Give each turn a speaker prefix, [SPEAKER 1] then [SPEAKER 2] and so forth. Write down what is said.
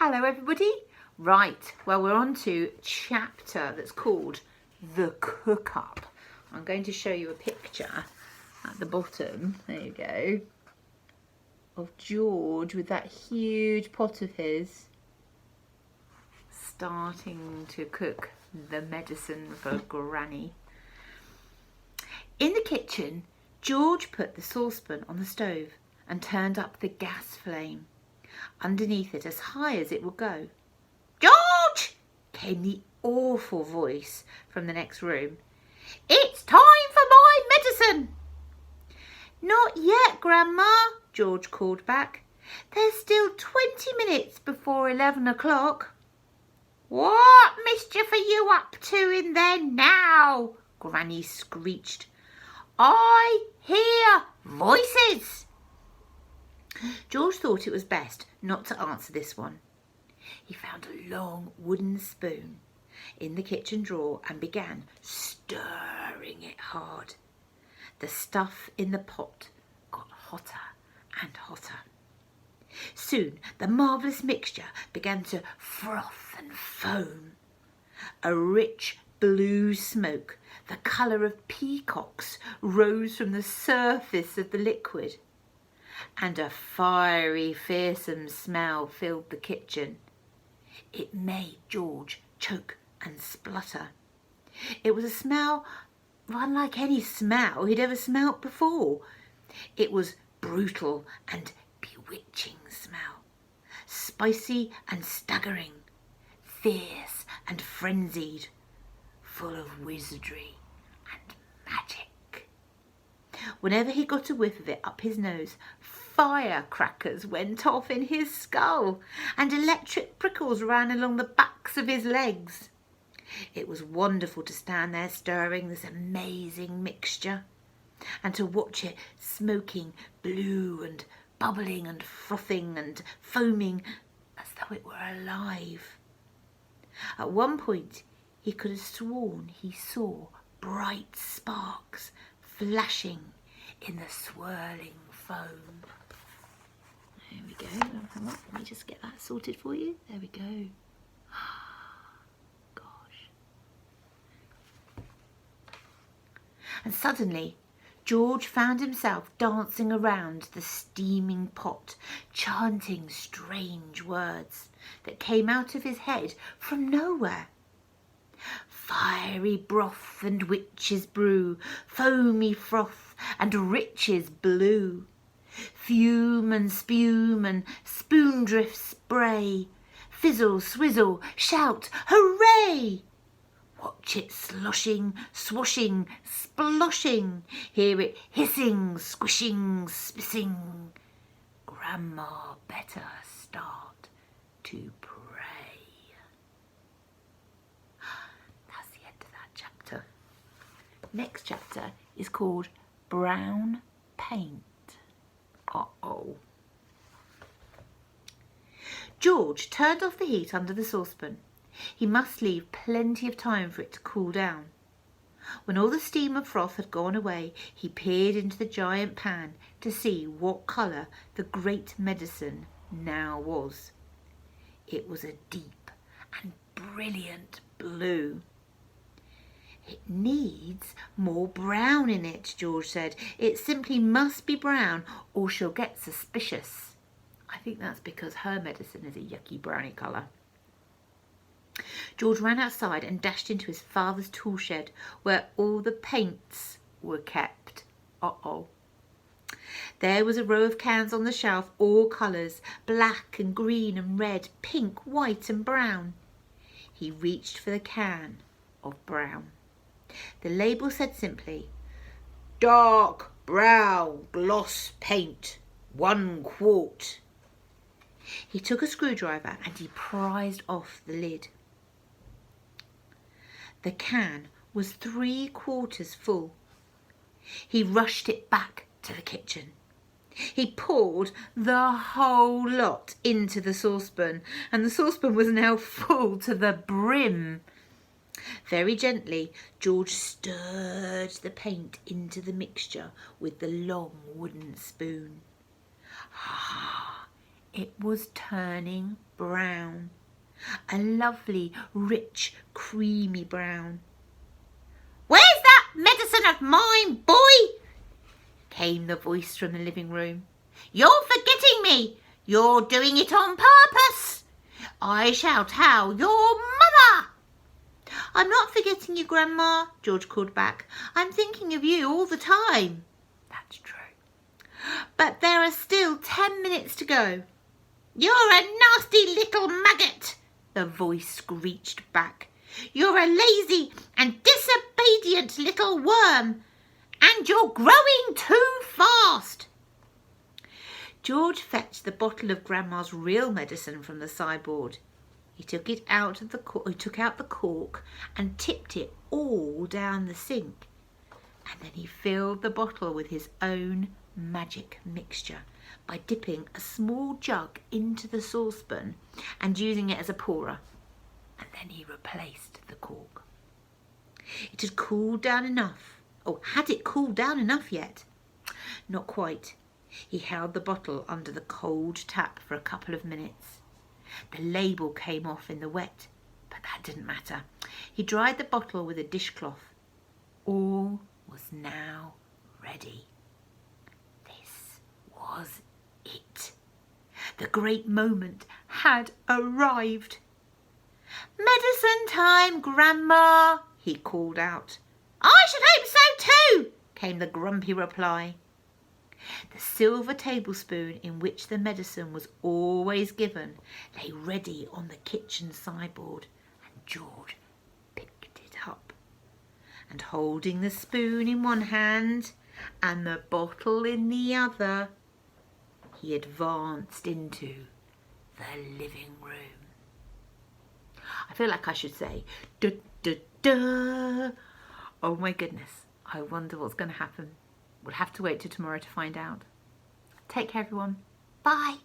[SPEAKER 1] Hello everybody. Right, well we're on to chapter that's called The Cook-Up. I'm going to show you a picture at the bottom, there you go, of George with that huge pot of his starting to cook the medicine for Granny. In the kitchen, George put the saucepan on the stove and turned up the gas flame underneath it as high as it would go. "George!" came the awful voice from the next room. "It's time for my medicine." "Not yet, Grandma," George called back. "There's still 20 minutes before 11 o'clock. "What mischief are you up to in there now?" Granny screeched. "I hear voices." George thought it was best not to answer this one. He found a long wooden spoon in the kitchen drawer and began stirring it hard. The stuff in the pot got hotter and hotter. Soon the marvellous mixture began to froth and foam. A rich blue smoke, the colour of peacocks, rose from the surface of the liquid, and a fiery, fearsome smell filled the kitchen. It made George choke and splutter. It was a smell unlike any smell he'd ever smelt before. It was brutal and bewitching smell, spicy and staggering, fierce and frenzied, full of wizardry and magic. Whenever he got a whiff of it up his nose, firecrackers went off in his skull and electric prickles ran along the backs of his legs. It was wonderful to stand there stirring this amazing mixture and to watch it smoking blue and bubbling and frothing and foaming as though it were alive. At one point he could have sworn he saw bright sparks flashing in the swirling foam. There we go. Hang on, let me just get that sorted for you. There we go. Gosh. And suddenly George found himself dancing around the steaming pot, chanting strange words that came out of his head from nowhere. Fiery broth and witch's brew, foamy froth and riches blue, fume and spume and spoondrift spray, fizzle, swizzle, shout, hooray! Watch it sloshing, swashing, sploshing, hear it hissing, squishing, spissing. Grandma better start to pray. That's the end of that chapter. Next chapter is called Brown Paint. Uh-oh. George turned off the heat under the saucepan. He must leave plenty of time for it to cool down. When all the steam and froth had gone away, he peered into the giant pan to see what colour the great medicine now was. It was a deep and brilliant blue. "It needs more brown in it," George said. "It simply must be brown or she'll get suspicious." I think that's because her medicine is a yucky browny colour. George ran outside and dashed into his father's tool shed where all the paints were kept. Uh-oh. There was a row of cans on the shelf, all colours, black and green and red, pink, white and brown. He reached for the can of brown. The label said simply, "Dark brown gloss paint, 1 quart." He took a screwdriver and he prized off the lid. The can was 3/4 full. He rushed it back to the kitchen. He poured the whole lot into the saucepan, and the saucepan was now full to the brim. Very gently, George stirred the paint into the mixture with the long wooden spoon. Ah, It was turning brown. A lovely, rich, creamy brown. "Where's that medicine of mine, boy?" came the voice from the living room. "You're forgetting me. You're doing it on purpose. I shall tell your mother." "I'm not forgetting you, Grandma," George called back. "I'm thinking of you all the time." "That's true. But there are still 10 minutes to go." "You're a nasty little maggot," the voice screeched back. "You're a lazy and disobedient little worm, and you're growing too fast." George fetched the bottle of Grandma's real medicine from the sideboard. He took out the cork and tipped it all down the sink. And then he filled the bottle with his own magic mixture by dipping a small jug into the saucepan and using it as a pourer. And then he replaced the cork. It had cooled down enough. Oh, had it cooled down enough yet? Not quite. He held the bottle under the cold tap for a couple of minutes. The label came off in the wet, but that didn't matter. He dried the bottle with a dishcloth. All was now ready. This was it. The great moment had arrived. "Medicine time, Grandma," he called out. "I should hope so too," came the grumpy reply. The silver tablespoon in which the medicine was always given lay ready on the kitchen sideboard, and George picked it up. And holding the spoon in one hand and the bottle in the other, he advanced into the living room. I feel like I should say, "Da, da, da." Oh my goodness, I wonder what's going to happen. We'll have to wait till tomorrow to find out. Take care, everyone. Bye.